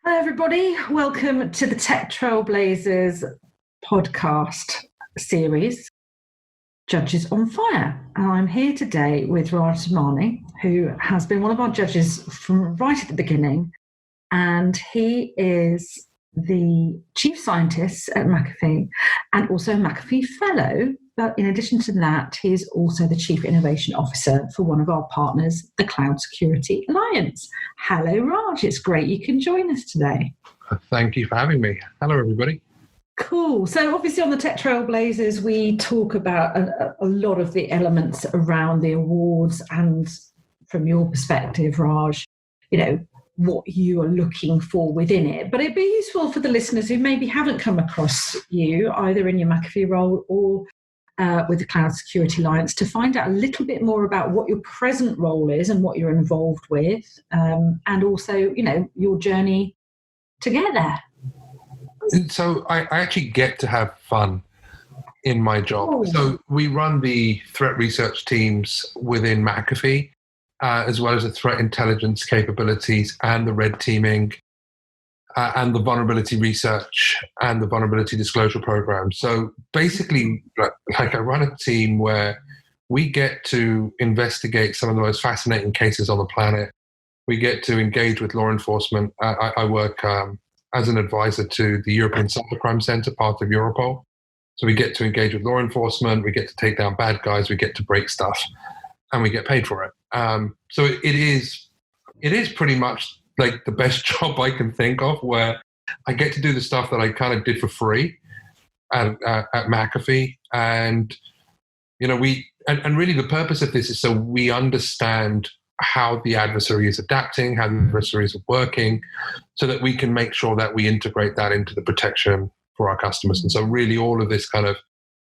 Hello, everybody. Welcome to the Tech Trailblazers podcast series, Judges on Fire. And I'm here today with Rajs, who has been one of our judges from right at the beginning. And he is the chief scientist at McAfee and also McAfee Fellow. But in addition to that, he's also the chief innovation officer for one of our partners, the Cloud Security Alliance. Hello, Raj. It's great you can join us today. Thank you for having me. Hello, everybody. Cool. So obviously on the Tech Trailblazers, we talk about a lot of the elements around the awards and from your perspective, Raj, what you are looking for within it. But it'd be useful for the listeners who maybe haven't come across you, either in your McAfee role or with the Cloud Security Alliance, to find out a little bit more about what your present role is and what you're involved with, and also, your journey together. So I actually get to have fun in my job. Oh. So we run the threat research teams within McAfee, as well as the threat intelligence capabilities and the red teaming and the vulnerability research and the vulnerability disclosure program. So basically, like I run a team where we get to investigate some of the most fascinating cases on the planet. We get to engage with law enforcement. I work as an advisor to the European Cybercrime Center, part of Europol. So we get to engage with law enforcement. We get to take down bad guys. We get to break stuff, and we get paid for it. So it is pretty much like the best job I can think of, where I get to do the stuff that I kind of did for free at McAfee. And, and really the purpose of this is so we understand how the adversary is adapting, how the adversaries are working, so that we can make sure that we integrate that into the protection for our customers. And so really all of this kind of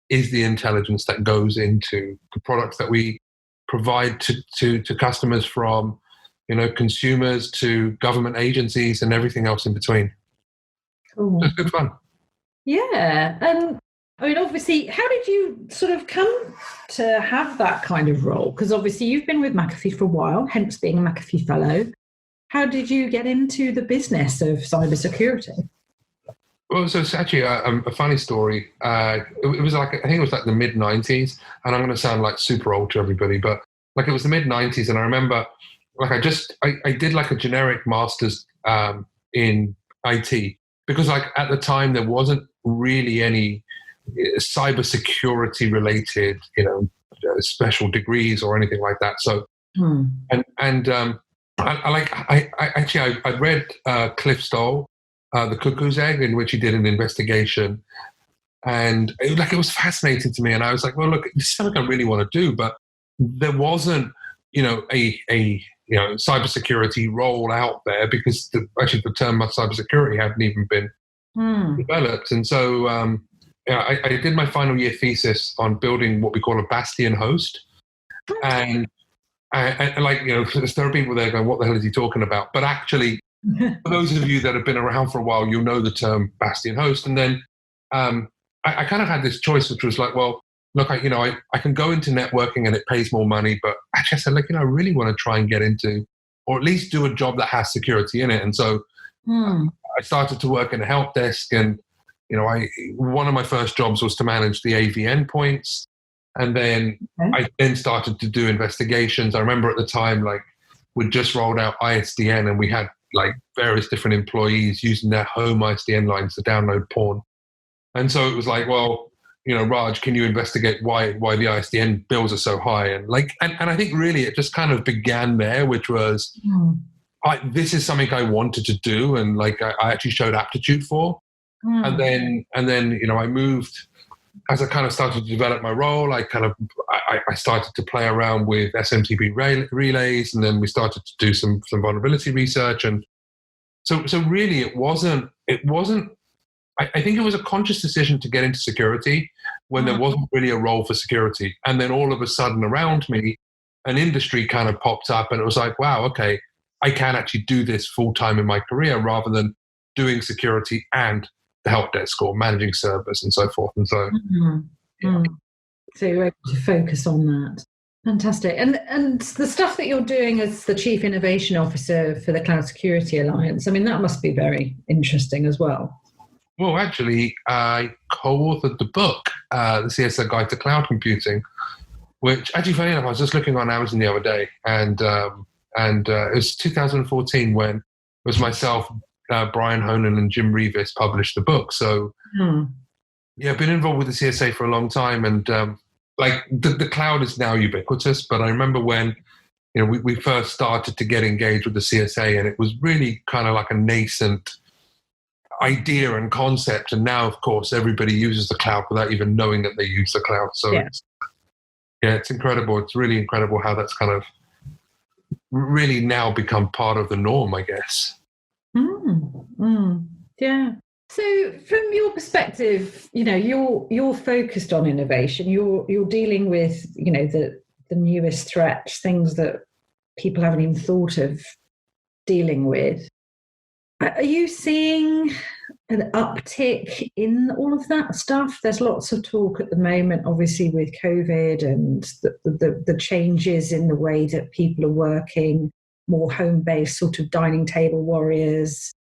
is the intelligence that goes into the products that we provide to customers, from consumers to government agencies and everything else in between. Cool. So it's good fun. Yeah. And obviously, how did you sort of come to have that kind of role? Because obviously you've been with McAfee for a while, hence being a McAfee Fellow. How did you get into the business of cybersecurity? Well, so it's actually a funny story. It was like, I think it was like the mid 90s, and I'm going to sound like super old to everybody, but like it was the mid 90s. And I remember like I did like a generic master's in IT, because like at the time there wasn't really any cybersecurity related, special degrees or anything like that. So, I read Cliff Stoll, The Cuckoo's Egg, in which he did an investigation, and it was fascinating to me. And I was like, well, look, this is something I really want to do, but there wasn't, a cybersecurity role out there, because the term cybersecurity hadn't even been developed. And so I did my final year thesis on building what we call a bastion host. And there are people there going, what the hell is he talking about? But actually, for those of you that have been around for a while, you'll know the term bastion host. And then I kind of had this choice, which was like, well, look, I can go into networking and it pays more money, but actually I said, I really want to try and get into, or at least do a job that has security in it. And so I started to work in a help desk, and, one of my first jobs was to manage the AV endpoints. And then I then started to do investigations. I remember at the time, we'd just rolled out ISDN, and we had various different employees using their home ISDN lines to download porn. And so it was like, well, Raj, can you investigate why the ISDN bills are so high? And and I think really it just kind of began there, which was, this is something I wanted to do, and I actually showed aptitude for. And then I moved, as I kind of started to develop my role. I started to play around with SMTP relays, and then we started to do some vulnerability research. And so really it wasn't. I think it was a conscious decision to get into security when there wasn't really a role for security. And then all of a sudden around me, an industry kind of popped up, and it was like, wow, okay, I can actually do this full time in my career, rather than doing security and the help desk or managing servers and so forth. And so, so you're able to focus on that. Fantastic. And the stuff that you're doing as the Chief Innovation Officer for the Cloud Security Alliance, I mean, that must be very interesting as well. Well, actually, I co-authored the book, The CSO Guide to Cloud Computing, which, actually, funny enough, I was just looking on Amazon the other day, and it was 2014 when it was myself, Brian Honan, and Jim Revis published the book. So, yeah, I've been involved with the CSA for a long time, and the cloud is now ubiquitous. But I remember when we first started to get engaged with the CSA, and it was really kind of like a nascent idea and concept. And now, of course, everybody uses the cloud without even knowing that they use the cloud. So it's incredible. It's really incredible how that's kind of really now become part of the norm, I guess. Yeah. So from your perspective, you're focused on innovation. You're dealing with, the newest threats, things that people haven't even thought of dealing with. Are you seeing an uptick in all of that stuff? There's lots of talk at the moment, obviously, with COVID and the changes in the way that people are working, more home-based sort of dining table warriors,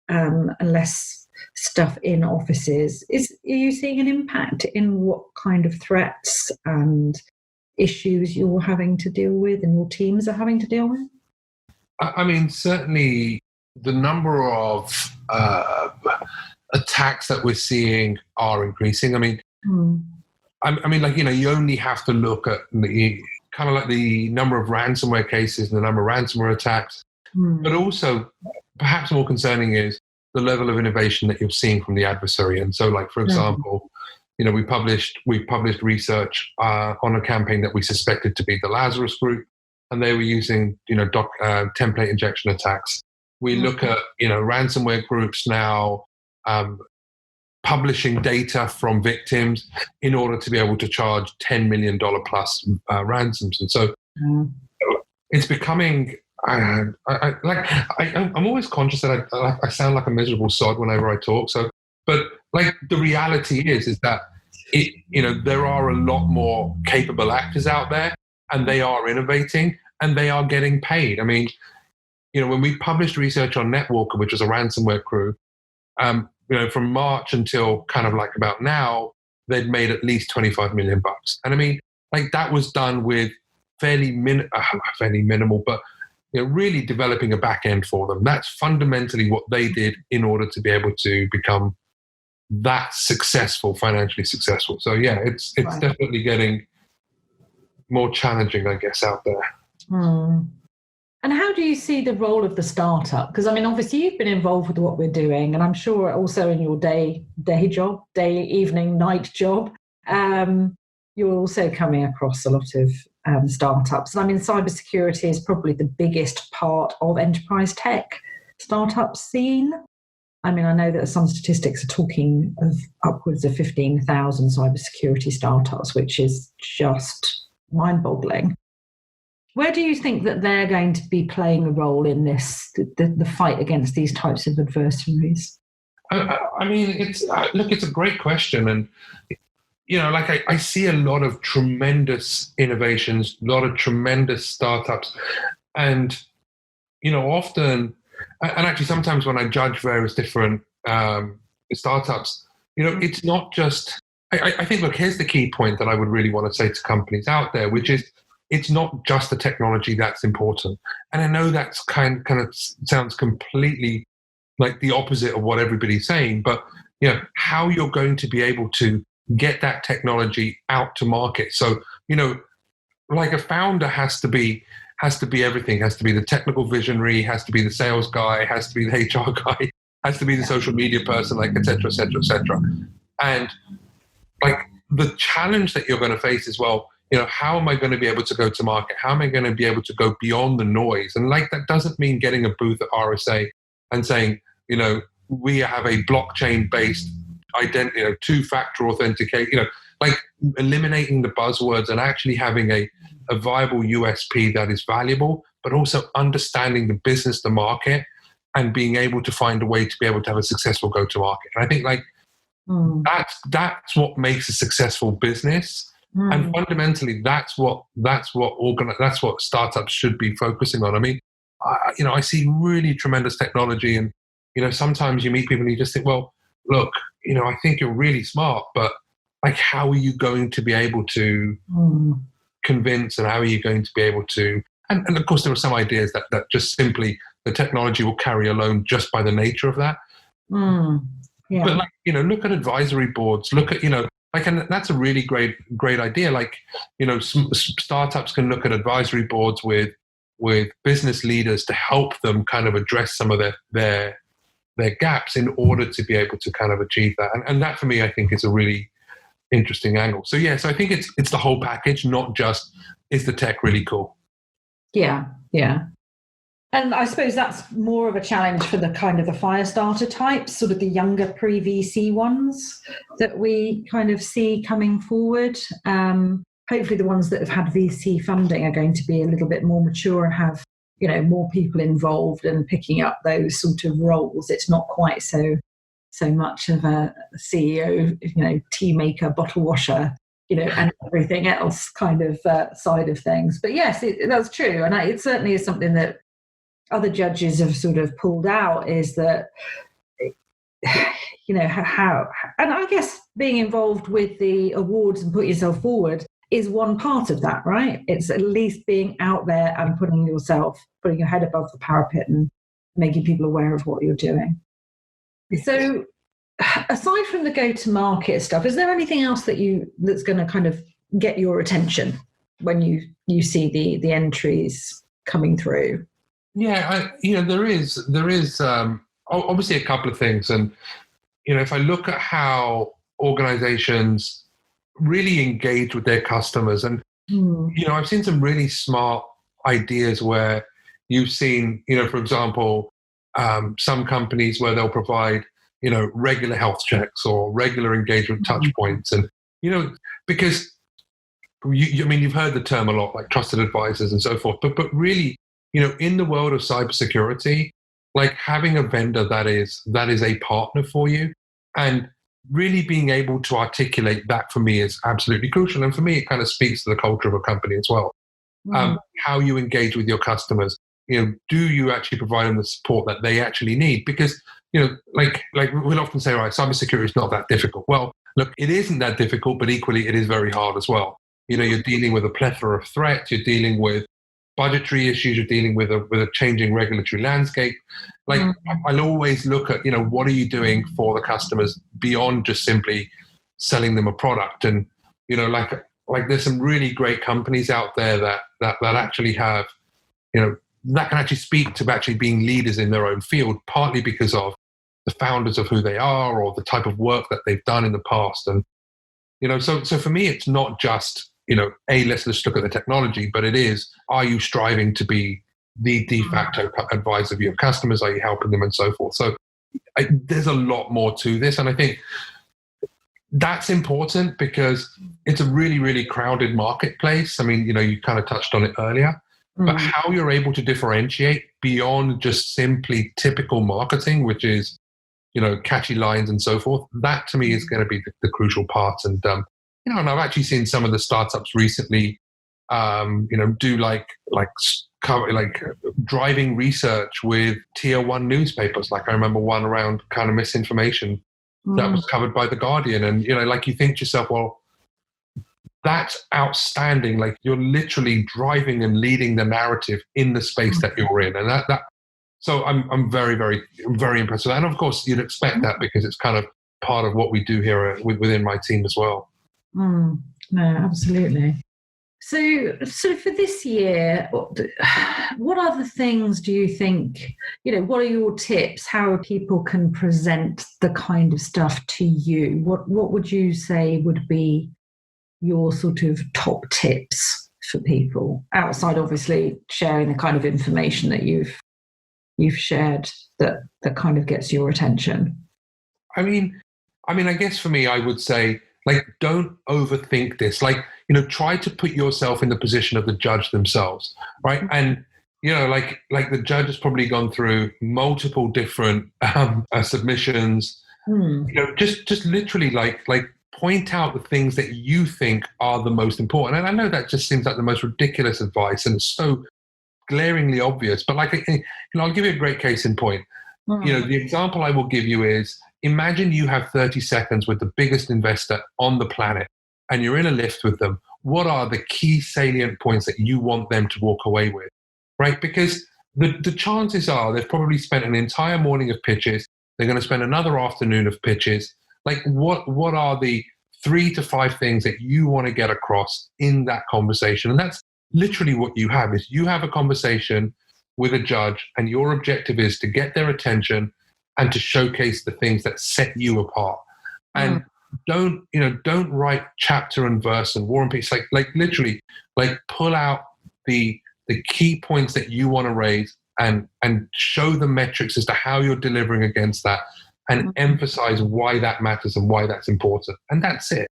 and less stuff in offices. Are you seeing an impact in what kind of threats and issues you're having to deal with and your teams are having to deal with? I mean, certainly the number of attacks that we're seeing are increasing. I mean, you only have to look at the kind of like the number of ransomware cases and the number of ransomware attacks, but also perhaps more concerning is the level of innovation that you're seeing from the adversary. And so, like, for example, we published research on a campaign that we suspected to be the Lazarus Group, and they were using template injection attacks. We look at ransomware groups now publishing data from victims in order to be able to charge $10 million plus ransoms, and so it's becoming. I'm always conscious that I sound like a miserable sod whenever I talk. So, but like the reality is that there are a lot more capable actors out there, and they are innovating and they are getting paid. I mean, when we published research on NetWalker, which was a ransomware crew, from March until kind of like about now, they'd made at least $25 million. And I mean, like that was done with fairly minimal, but really developing a back end for them. That's fundamentally what they did in order to be able to become that successful, financially successful. So yeah, it's definitely getting more challenging, I guess, out there. And how do you see the role of the startup? Because I mean, obviously you've been involved with what we're doing, and I'm sure also in your day job, evening, night job, you're also coming across a lot of startups. And I mean, cybersecurity is probably the biggest part of enterprise tech startup scene. I mean, I know that some statistics are talking of upwards of 15,000 cybersecurity startups, which is just mind-boggling. Where do you think that they're going to be playing a role in this, the fight against these types of adversaries? I mean, it's a great question. And, I see a lot of tremendous innovations, a lot of tremendous startups. And, often, and actually sometimes when I judge various different startups, it's not just, I think, look, here's the key point that I would really want to say to companies out there, which is, it's not just the technology that's important. And I know that's kind of sounds completely like the opposite of what everybody's saying, but how you're going to be able to get that technology out to market. So, like a founder has to be everything, has to be the technical visionary, has to be the sales guy, has to be the HR guy, has to be the social media person, like et cetera, et cetera, et cetera. And like the challenge that you're going to face is, well, how am I going to be able to go to market? How am I going to be able to go beyond the noise? And like, that doesn't mean getting a booth at RSA and saying, we have a blockchain-based identity, two-factor authentication, like eliminating the buzzwords and actually having a viable USP that is valuable, but also understanding the business, the market, and being able to find a way to be able to have a successful go-to-market. And I think like that's what makes a successful business. And fundamentally, that's what startups should be focusing on. I mean, I see really tremendous technology, and sometimes you meet people and you just think, well, look, I think you're really smart, but like, how are you going to be able to convince, and how are you going to be able to? And of course, there are some ideas that just simply the technology will carry alone just by the nature of that. Yeah. But look at advisory boards. Look at and that's a really great idea. Like, startups can look at advisory boards with business leaders to help them kind of address some of their gaps in order to be able to kind of achieve that. And that, for me, I think is a really interesting angle. So yes, I think it's the whole package, not just is the tech really cool. Yeah. And I suppose that's more of a challenge for the kind of the fire starter types, sort of the younger pre-VC ones that we kind of see coming forward. Hopefully the ones that have had VC funding are going to be a little bit more mature and have, more people involved and picking up those sort of roles. It's not quite so much of a CEO, tea maker, bottle washer, and everything else kind of side of things. But yes, that's true. And it certainly is something that other judges have sort of pulled out, is that, how, and I guess being involved with the awards and put yourself forward is one part of that, right? It's at least being out there and putting your head above the parapet and making people aware of what you're doing. So aside from the go-to-market stuff, is there anything else that's going to kind of get your attention when you see the entries coming through? Yeah, there is obviously a couple of things. And, if I look at how organizations really engage with their customers, and, I've seen some really smart ideas where you've seen, for example, some companies where they'll provide, regular health checks or regular engagement touch points. And, because you've heard the term a lot, like trusted advisors and so forth, but really, in the world of cybersecurity, like having a vendor that is a partner for you, and really being able to articulate that, for me, is absolutely crucial. And for me, it kind of speaks to the culture of a company as well. How you engage with your customers, do you actually provide them the support that they actually need? Because, like we'll often say, right, cybersecurity is not that difficult. Well, look, it isn't that difficult, but equally it is very hard as well. You're dealing with a plethora of threats, you're dealing with budgetary issues, you're dealing with a changing regulatory landscape. Like, I'll always look at, what are you doing for the customers beyond just simply selling them a product? And, like there's some really great companies out there that actually have, that can actually speak to actually being leaders in their own field, partly because of the founders of who they are or the type of work that they've done in the past. And, so for me, it's not just, let's just look at the technology, but it is, are you striving to be the de facto advisor of your customers? Are you helping them and so forth? So there's a lot more to this. And I think that's important because it's a really, really crowded marketplace. I mean, you kind of touched on it earlier, but how you're able to differentiate beyond just simply typical marketing, which is, catchy lines and so forth, that to me is going to be the crucial part. And, and I've actually seen some of the startups recently, do like driving research with tier 1 newspapers. Like I remember one around kind of misinformation that was covered by The Guardian. And, like you think to yourself, well, that's outstanding. Like you're literally driving and leading the narrative in the space that you're in. And so I'm very, very, very impressed with that. And of course you'd expect that because it's kind of part of what we do here within my team as well. No, absolutely. So for this year, what other things do you think, what are your tips, how people can present the kind of stuff to you? What would you say would be your sort of top tips for people, outside obviously sharing the kind of information that you've shared that kind of gets your attention? I mean, I guess for me, I would say, like, don't overthink this. Like, try to put yourself in the position of the judge themselves, right? And, like the judge has probably gone through multiple different submissions. Just literally like point out the things that you think are the most important. And I know that just seems like the most ridiculous advice, and it's so glaringly obvious. But like, I'll give you a great case in point. The example I will give you is, imagine you have 30 seconds with the biggest investor on the planet, and you're in a lift with them. What are the key salient points that you want them to walk away with, right? Because the chances are they've probably spent an entire morning of pitches. They're going to spend another afternoon of pitches. Like, what are the 3 to 5 things that you want to get across in that conversation? And that's literally what you have, is you have a conversation with a judge, and your objective is to get their attention and to showcase the things that set you apart. And don't write chapter and verse and war and peace. Like literally, like, pull out the key points that you want to raise and show the metrics as to how you're delivering against that, and emphasize why that matters and why that's important. And that's it.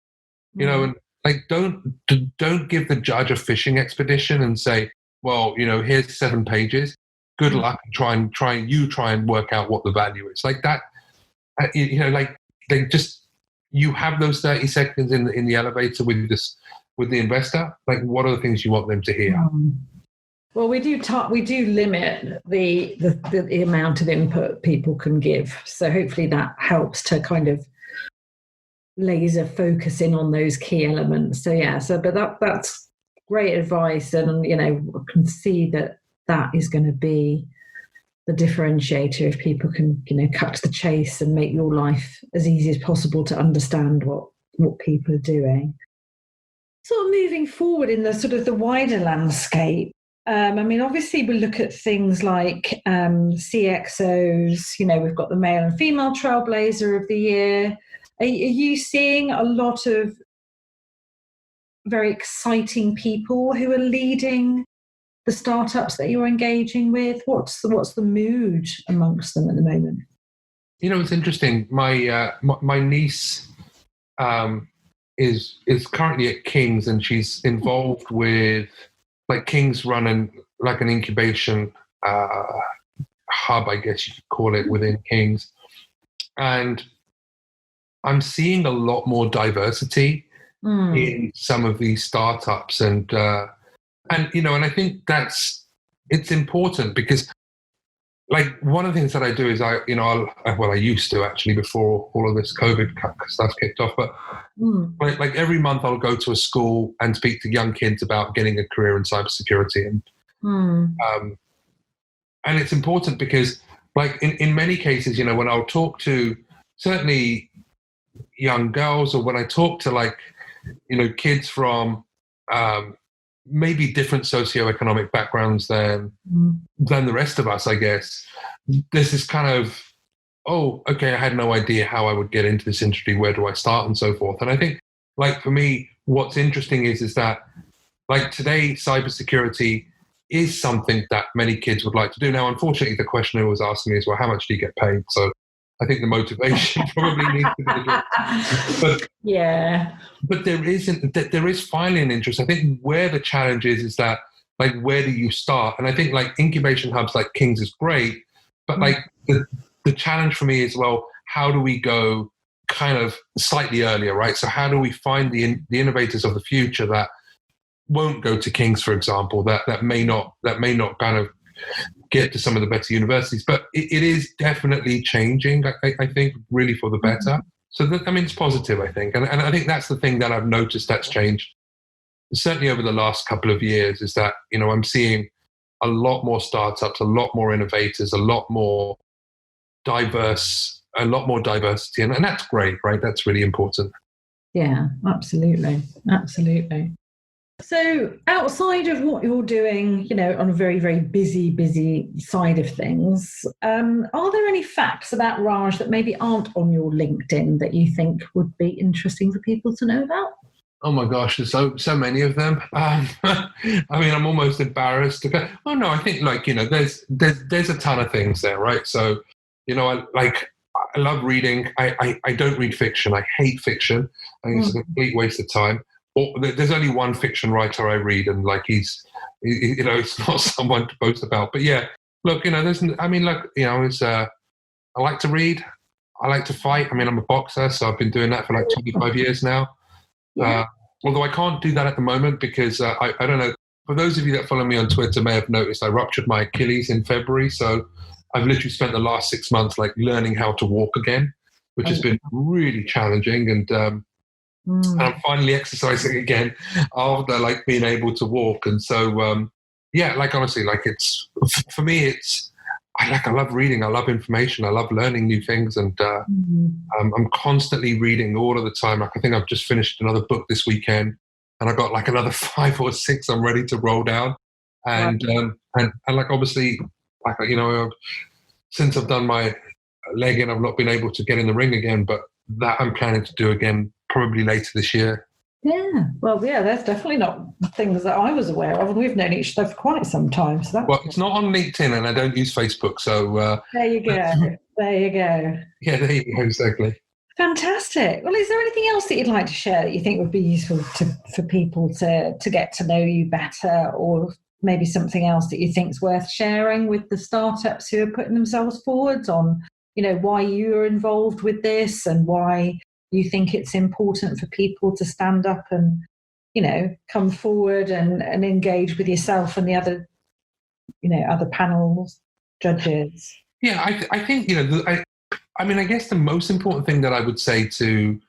And like, don't give the judge a fishing expedition and say, well, here's 7 pages. Good luck. Try and work out what the value is. Like that, like they just, you have those 30 seconds in the elevator with the investor. Like, what are the things you want them to hear? Well, we do limit the amount of input people can give. So hopefully that helps to kind of laser focus in on those key elements. So yeah, but that's great advice, and I can see that is going to be the differentiator if people can cut to the chase and make your life as easy as possible to understand what people are doing. Sort of moving forward in the sort of the wider landscape. Obviously we look at things like CXOs. We've got the male and female trailblazer of the year. Are you seeing a lot of very exciting people who are leading the startups that you're engaging with? What's the mood amongst them at the moment? It's interesting. My niece is currently at King's, and she's involved with, like, King's running like an incubation hub, I guess you could call it, within King's. And I'm seeing a lot more diversity in some of these startups, and I think it's important, because, like, one of the things that I do is I used to, actually, before all of this COVID stuff kicked off, but like every month I'll go to a school and speak to young kids about getting a career in cybersecurity, and it's important because, like, in many cases, when I'll talk to certainly young girls, or when I talk to, like, kids from maybe different socioeconomic backgrounds than the rest of us, I guess, this is kind of, oh, okay, I had no idea how I would get into this industry. Where do I start, and so forth. And I think, like, for me, what's interesting is that, like, today, cybersecurity is something that many kids would like to do. Now, unfortunately, the question who was asking me is, well, how much do you get paid? So I think the motivation probably needs to be addressed. But yeah, but there is finally an interest. I think where the challenge is that, like, where do you start? And I think, like, incubation hubs like King's is great, but like the challenge for me is, well, how do we go kind of slightly earlier, right? So how do we find the innovators of the future that won't go to King's, for example, that may not kind of get to some of the better universities, but it is definitely changing, I think, really for the better. So it's positive, I think. And I think that's the thing that I've noticed that's changed, certainly over the last couple of years, is that, I'm seeing a lot more startups, a lot more innovators, a lot more diversity. And that's great, right? That's really important. Yeah, absolutely. Absolutely. So outside of what you're doing, on a very, very busy side of things, are there any facts about Raj that maybe aren't on your LinkedIn that you think would be interesting for people to know about? Oh my gosh, there's so many of them. I'm almost embarrassed to go. Oh no, I think, like, there's a ton of things there, right? So, I love reading. I don't read fiction. I hate fiction. I think it's a complete waste of time. There's only one fiction writer I read, and, like, he's it's not someone to boast about. But yeah, look, I like to read. I like to fight. I mean, I'm a boxer, so I've been doing that for like 25 years now. Yeah. Although I can't do that at the moment because I don't know. For those of you that follow me on Twitter may have noticed I ruptured my Achilles in February. So I've literally spent the last 6 months like learning how to walk again, which has been really challenging. And I'm finally exercising again after like being able to walk. And so, yeah, like honestly, like it's, for me, it's, I love reading. I love information. I love learning new things. And I'm constantly reading all of the time. Like I think I've just finished another book this weekend and I got like another 5 or 6 I'm ready to roll down. And, and like, obviously, like, you know, since I've done my leg in, I've not been able to get in the ring again, but that I'm planning to do again probably later this year. Yeah, well, yeah, that's definitely not things that I was aware of, and we've known each other for quite some time. So that's it's not on LinkedIn, and I don't use Facebook. So there you go. There you go. Yeah, there you go. Exactly. Fantastic. Well, is there anything else that you'd like to share that you think would be useful for people to get to know you better, or maybe something else that you think is worth sharing with the startups who are putting themselves forwards on, you know, why you are involved with this and why you think it's important for people to stand up and, you know, come forward and engage with yourself and the other, you know, other panels, judges? Yeah, I think, you know, I mean, I guess the most important thing that I would say to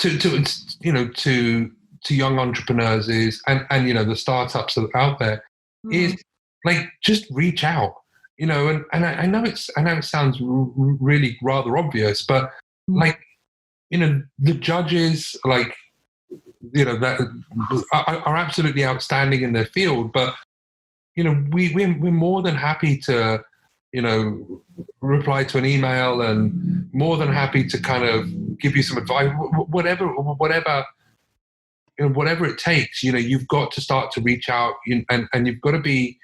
you know, to young entrepreneurs is, and you know, the startups that are out there is like, just reach out, you know, and I know it sounds really rather obvious, but like, you know, the judges, like, you know, that are absolutely outstanding in their field, but you know, we're more than happy to, you know, reply to an email and more than happy to kind of give you some advice, whatever, you know, whatever it takes. You know, you've got to start to reach out, and you've got to be,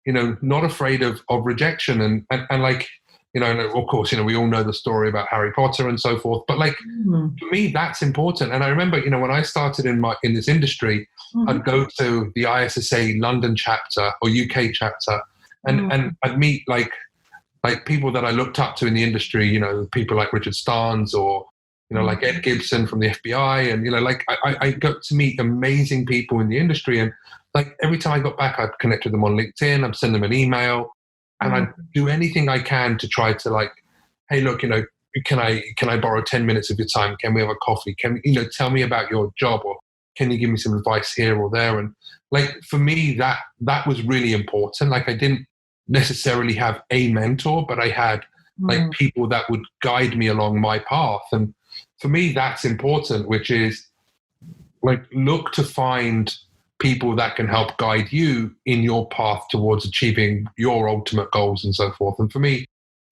you know, not afraid of rejection and like, you know, and of course, you know, we all know the story about Harry Potter and so forth, but like, for me, that's important. And I remember, you know, when I started in this industry, I'd go to the ISSA London chapter or UK chapter, and I'd meet like people that I looked up to in the industry, you know, people like Richard Starnes or, you know, like Ed Gibson from the FBI. And, you know, like I got to meet amazing people in the industry. And like every time I got back, I'd connect with them on LinkedIn, I'd send them an email, and I'd do anything I can to try to like, hey, look, you know, can I borrow 10 minutes of your time? Can we have a coffee? Can, you know, tell me about your job, or can you give me some advice here or there? And like, for me, that was really important. Like, I didn't necessarily have a mentor, but I had like people that would guide me along my path. And for me, that's important, which is like, look to find people that can help guide you in your path towards achieving your ultimate goals and so forth. And for me,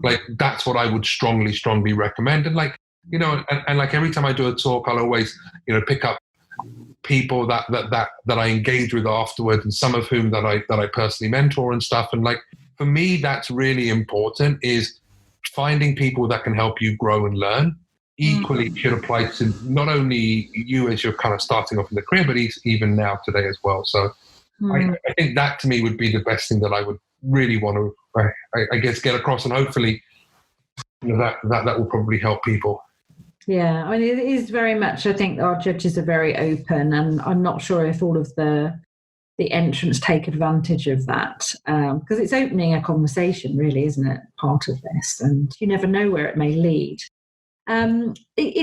like, that's what I would strongly recommend. And like, you know, and like every time I do a talk, I'll always, you know, pick up people that I engage with afterwards, and some of whom that I personally mentor and stuff. And like, for me, that's really important, is finding people that can help you grow and learn. Equally should apply to not only you as you're kind of starting off in the career, but even now today as well. So I think that to me would be the best thing that I would really want to, I guess, get across, and hopefully, you know, that will probably help people. Yeah, I mean, it is very much, I think our judges are very open, and I'm not sure if all of the entrants take advantage of that, because it's opening a conversation, really, isn't it? Part of this, and you never know where it may lead. In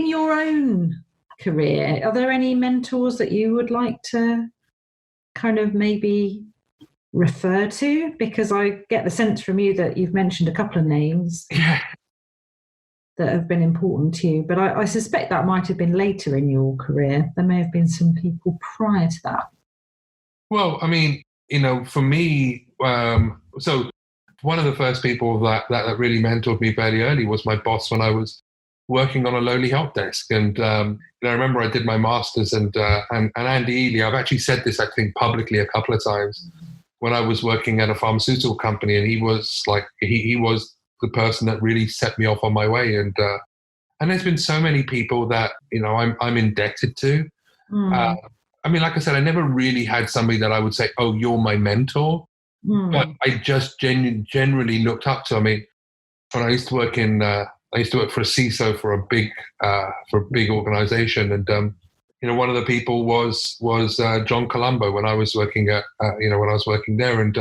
your own career, are there any mentors that you would like to kind of maybe refer to? Because I get the sense from you that you've mentioned a couple of names that have been important to you, but I suspect that might have been later in your career. There may have been some people prior to that. Well, I mean, you know, for me, so one of the first people that really mentored me fairly early was my boss when I was working on a lowly help desk. And I remember I did my master's, and Andy Ely, I've actually said this, I think, publicly a couple of times, when I was working at a pharmaceutical company, and he was like, he was the person that really set me off on my way. And there's been so many people that, you know, I'm indebted to. I mean, like I said, I never really had somebody that I would say, oh, you're my mentor, but I just generally looked up to. I mean, when I used to work in I used to work for a CISO for a big organization, and one of the people was John Colombo when I was working there, and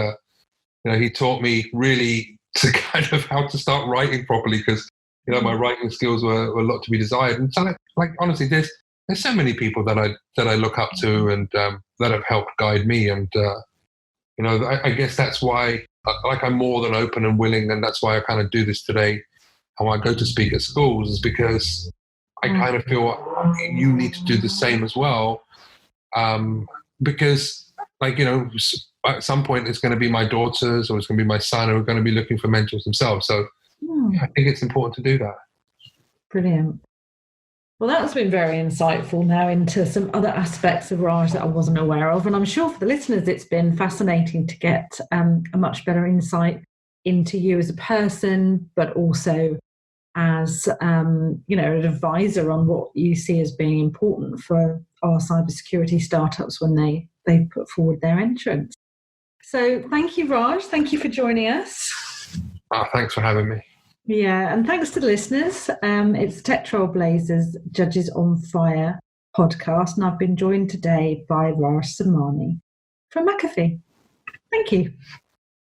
he taught me really to kind of how to start writing properly, because my writing skills were a lot to be desired. And so, like honestly, there's so many people that I look up to, and that have helped guide me. And I guess that's why I'm more than open and willing, and that's why I kind of do this today. How I go to speak at schools is because I kind of feel you need to do the same as well, because at some point it's going to be my daughters or it's going to be my son who are going to be looking for mentors themselves. So I think it's important to do that. Brilliant. Well, that's been very insightful now into some other aspects of Raj that I wasn't aware of. And I'm sure for the listeners, it's been fascinating to get a much better insight into you as a person, but also as an advisor on what you see as being important for our cybersecurity startups when they put forward their entrance. So thank you, Raj. Thank you for joining us. Thanks for having me. Yeah, and thanks to the listeners. It's Tech Trailblazers Judges on Fire podcast, and I've been joined today by Raj Samani from McAfee. Thank you.